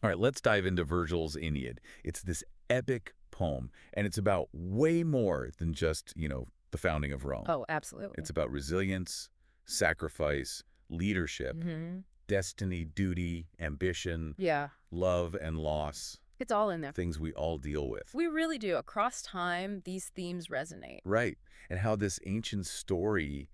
All right, let's dive into Virgil's Aeneid. It's this epic poem, and it's about way more than just, the founding of Rome. Oh, absolutely. It's about resilience, sacrifice, leadership, Hmm. destiny, duty, ambition, Yeah, love, and loss, it's all in there. things we all deal with. We really do. Across time, these themes resonate. Right. And how this ancient story,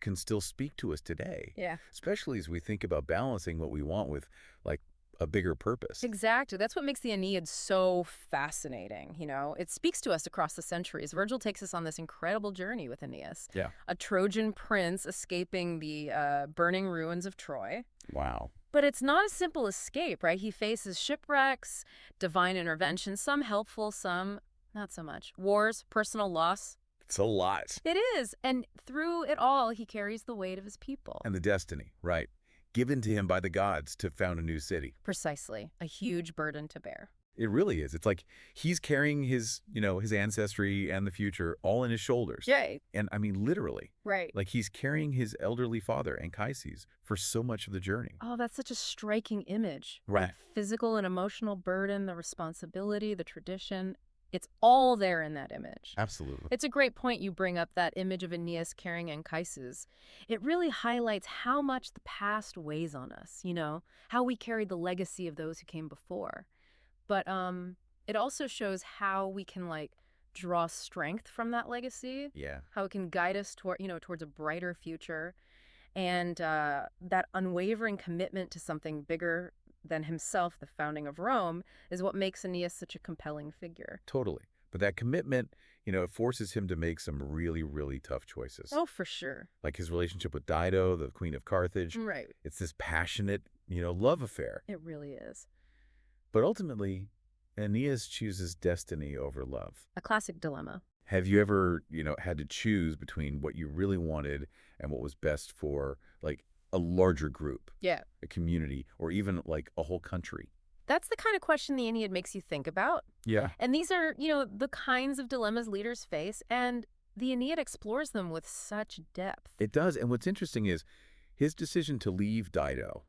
can still speak to us today, Yeah. especially as we think about balancing what we want with, like, a bigger purpose. Exactly. That's what makes the Aeneid so fascinating, It speaks to us across the centuries. Virgil takes us on this incredible journey with Aeneas, Yeah. a Trojan prince escaping the burning ruins of Troy. Wow. But it's not a simple escape, right? He faces shipwrecks, divine intervention, some helpful, some not so much. Wars, personal loss. It's a lot. It is. And through it all, he carries the weight of his people. And the destiny, right, given to him by the gods to found a new city. Precisely. A huge burden to bear. It really is. It's like he's carrying his ancestry and the future all in his shoulders. Yay. And I mean, literally. Right. Like he's carrying his elderly father, Anchises, for so much of the journey. Oh, that's such a striking image. Right. The physical and emotional burden, the responsibility, the tradition. It's all there in that image. Absolutely. It's a great point you bring up, that image of Aeneas carrying Anchises. It really highlights how much the past weighs on us, how we carry the legacy of those who came before. But it also shows how we can, draw strength from that legacy. Yeah. How it can guide us towards a brighter future. And that unwavering commitment to something bigger than himself, the founding of Rome, is what makes Aeneas such a compelling figure. Totally. But that commitment, it forces him to make some really, really tough choices. Oh, for sure. Like his relationship with Dido, the queen of Carthage. Right. It's this passionate, love affair. It really is. But ultimately, Aeneas chooses destiny over love. A classic dilemma. Have you ever, had to choose between what you really wanted and what was best for, like, a larger group, Yeah. a community, or even, like, a whole country? That's the kind of question the Aeneid makes you think about. Yeah. And these are, the kinds of dilemmas leaders face, and the Aeneid explores them with such depth. It does. And what's interesting is his decision to leave Dido.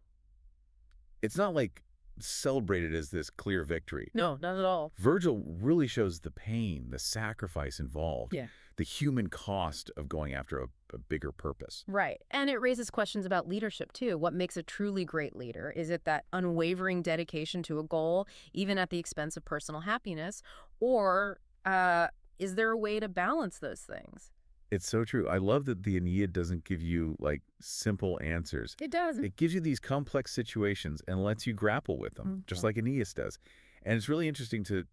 It's not like celebrated as this clear victory. No, not at all. Virgil really shows the pain, the sacrifice involved, Yeah. the human cost of going after a bigger purpose. Right. And it raises questions about leadership, too. What makes a truly great leader? Is it that unwavering dedication to a goal, even at the expense of personal happiness? Or is there a way to balance those things? It's so true. I love that the Aeneid doesn't give you, like, simple answers. It does. It gives you these complex situations and lets you grapple with them, just like Aeneas does. And it's really interesting to,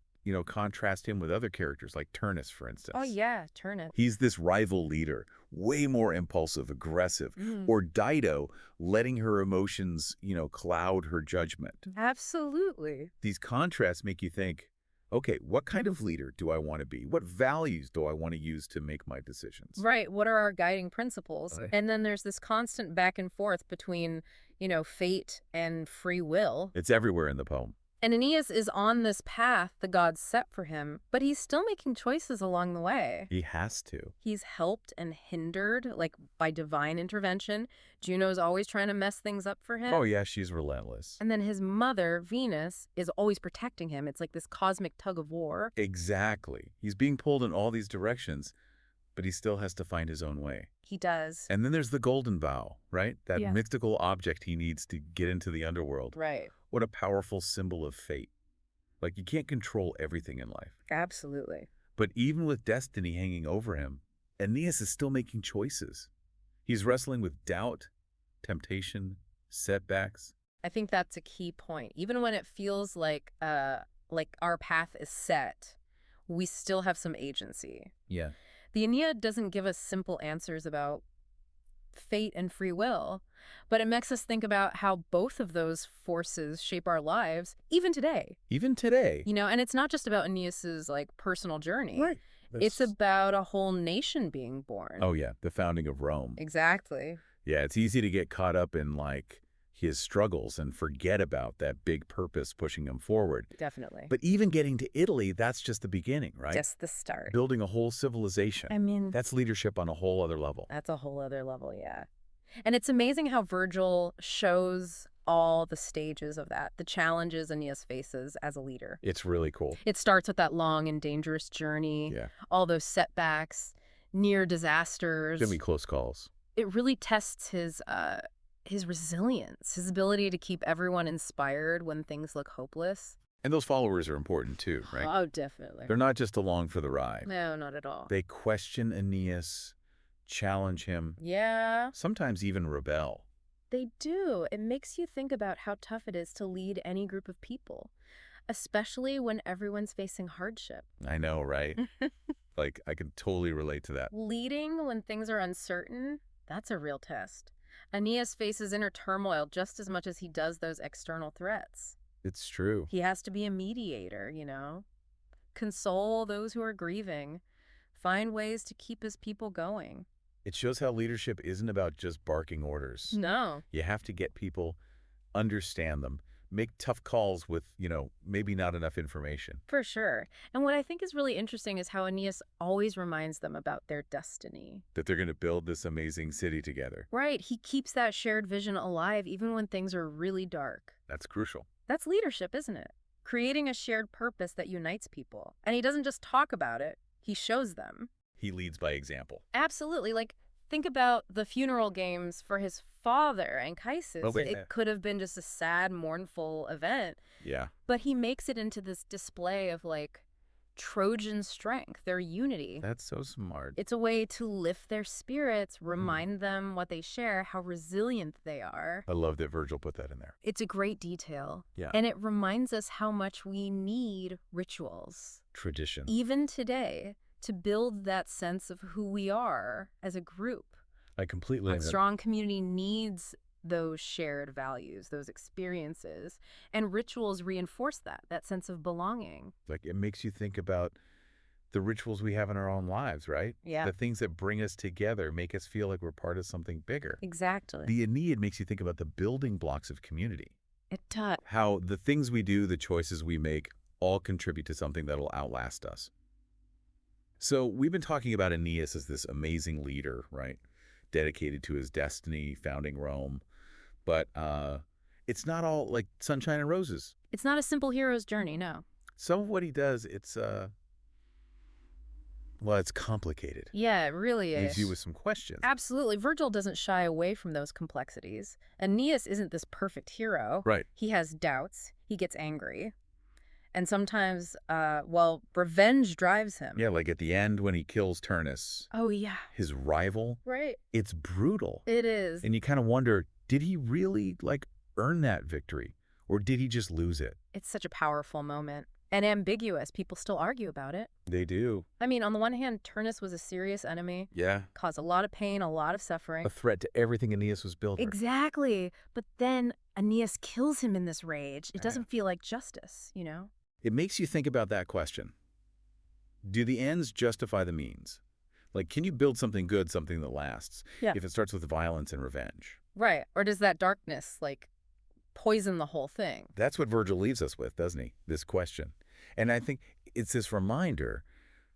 contrast him with other characters, like Turnus, for instance. Oh, yeah, Turnus. He's this rival leader, way more impulsive, aggressive. Or Dido, letting her emotions, cloud her judgment. Absolutely. These contrasts make you think, okay, what kind of leader do I want to be? What values do I want to use to make my decisions? Right. What are our guiding principles? Right. And then there's this constant back and forth between, fate and free will. It's everywhere in the poem. And Aeneas is on this path the gods set for him, but he's still making choices along the way. He has to. He's helped and hindered, by divine intervention. Juno's always trying to mess things up for him. Oh, yeah, she's relentless. And then his mother, Venus, is always protecting him. It's like this cosmic tug of war. Exactly. He's being pulled in all these directions, but he still has to find his own way. He does. And then there's the golden bough, right? That Yeah. mystical object he needs to get into the underworld. Right. What a powerful symbol of fate. Like, you can't control everything in life. Absolutely. But even with destiny hanging over him, Aeneas is still making choices. He's wrestling with doubt, temptation, setbacks. I think that's a key point. Even when it feels like our path is set, we still have some agency. Yeah. The Aeneid doesn't give us simple answers about fate and free will, but it makes us think about how both of those forces shape our lives, even today. Even today. And it's not just about Aeneas's personal journey. Right. It's about a whole nation being born. Oh, yeah. The founding of Rome. Exactly. Yeah, it's easy to get caught up in, his struggles and forget about that big purpose pushing him forward. Definitely. But even getting to Italy, that's just the beginning, right? Just the start. Building a whole civilization. I mean, That's leadership on a whole other level. that's a whole other level, yeah. And it's amazing how Virgil shows all the stages of that, the challenges Aeneas faces as a leader. It's really cool. It starts with that long and dangerous journey, Yeah. all those setbacks, near Gonna be disasters. close calls. It really tests his resilience, his ability to keep everyone inspired when things look hopeless. And those followers are important too, right? Oh, definitely. They're not just along for the ride. No, not at all. They question Aeneas, challenge him, Yeah, sometimes even rebel. they do. It makes you think about how tough it is to lead any group of people, especially when everyone's facing hardship. I know, right? Like, I can totally relate to that. Leading when things are uncertain, that's a real test. Aeneas faces inner turmoil just as much as he does those external threats. It's true. He has to be a mediator, console those who are grieving, find ways to keep his people going. It shows how leadership isn't about just barking orders. No. You have to get people, understand them, make tough calls with, maybe not enough information. For sure. And what I think is really interesting is how Aeneas always reminds them about their destiny. That they're going to build this amazing city together. Right. He keeps that shared vision alive even when things are really dark. That's crucial. That's leadership, isn't it? Creating a shared purpose that unites people. And he doesn't just talk about it, he shows them. He leads by example. Absolutely. Like, think about the funeral games for his father, Anchises. Oh, yeah. It could have been just a sad, mournful event. Yeah. But he makes it into this display of, Trojan strength, their unity. That's so smart. It's a way to lift their spirits, remind them what they share, how resilient they are. I love that Virgil put that in there. It's a great detail. Yeah. And it reminds us how much we need rituals, Tradition. even today, to build that sense of who we are as a group. I completely... A strong community needs those shared values, those experiences, and rituals reinforce that sense of belonging. Like, it makes you think about the rituals we have in our own lives, right? Yeah. The things that bring us together, make us feel like we're part of something bigger. Exactly. The Aeneid makes you think about the building blocks of community. It does. How the things we do, the choices we make, all contribute to something that'll outlast us. So we've been talking about Aeneas as this amazing leader, right? Dedicated to his destiny, founding Rome. But it's not all like sunshine and roses. It's not a simple hero's journey, no. Some of what he does, it's complicated. Yeah, it really Leaves is. you with some questions. Absolutely. Virgil doesn't shy away from those complexities. Aeneas isn't this perfect hero. Right. He has doubts. He gets angry. And sometimes, revenge drives him. Yeah, like at the end when he kills Turnus, Oh, yeah. his rival, Right. it's brutal. It is. And you kind of wonder, did he really, earn that victory? Or did he just lose it? It's such a powerful moment. And ambiguous. People still argue about it. They do. I mean, on the one hand, Turnus was a serious enemy, Yeah. caused a lot of pain, a lot of suffering. A threat to everything Aeneas was built for. Exactly. But then Aeneas kills him in this rage. It Yeah. doesn't feel like justice, It makes you think about that question. Do the ends justify the means? Like, can you build something good, something that lasts, Yeah. if it starts with violence and revenge? Right. Or does that darkness, poison the whole thing? That's what Virgil leaves us with, doesn't he? This question. And I think it's this reminder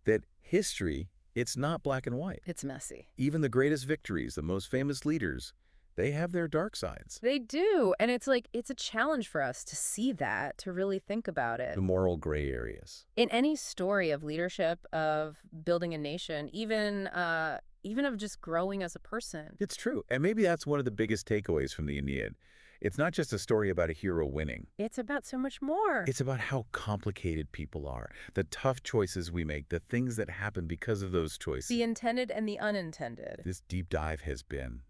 that history, it's not black and white. It's messy. Even the greatest victories, the most famous leaders, they have their dark sides. They do. And it's a challenge for us to see that, to really think about it. The moral gray areas. In any story of leadership, of building a nation, even of just growing as a person. It's true. And maybe that's one of the biggest takeaways from the Aeneid. It's not just a story about a hero winning. It's about so much more. It's about how complicated people are, the tough choices we make, the things that happen because of those choices. The intended and the unintended. This deep dive has been,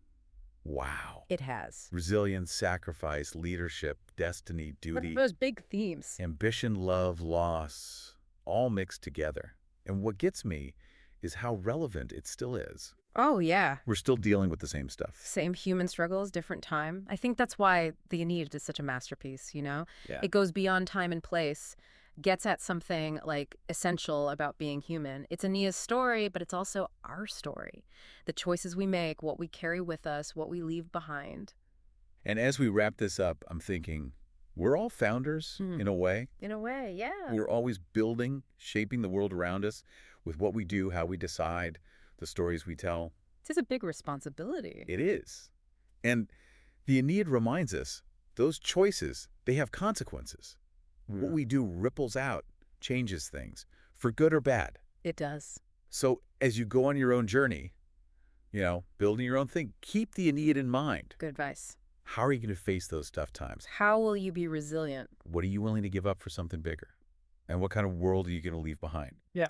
wow. It has. Resilience, sacrifice, leadership, destiny, duty, Those big themes. ambition, love, loss, all mixed together. And what gets me is how relevant it still is. Oh, yeah. We're still dealing with the same stuff. Same human struggles, different time. I think that's why the Aeneid is such a masterpiece, Yeah. It goes beyond time and place, gets at something essential about being human. It's Aeneas' story, but it's also our story. The choices we make, what we carry with us, what we leave behind. And as we wrap this up, I'm thinking, we're all founders in a way. In a way, yeah. We're always building, shaping the world around us with what we do, how we decide, the stories we tell. It's a big responsibility. It is. And the Aeneid reminds us those choices, they have consequences. What Yeah. we do ripples out, changes things, for good or bad. It does. So as you go on your own journey, building your own thing, keep the Aeneid in mind. Good advice. How are you going to face those tough times? How will you be resilient? What are you willing to give up for something bigger? And what kind of world are you going to leave behind? Yeah.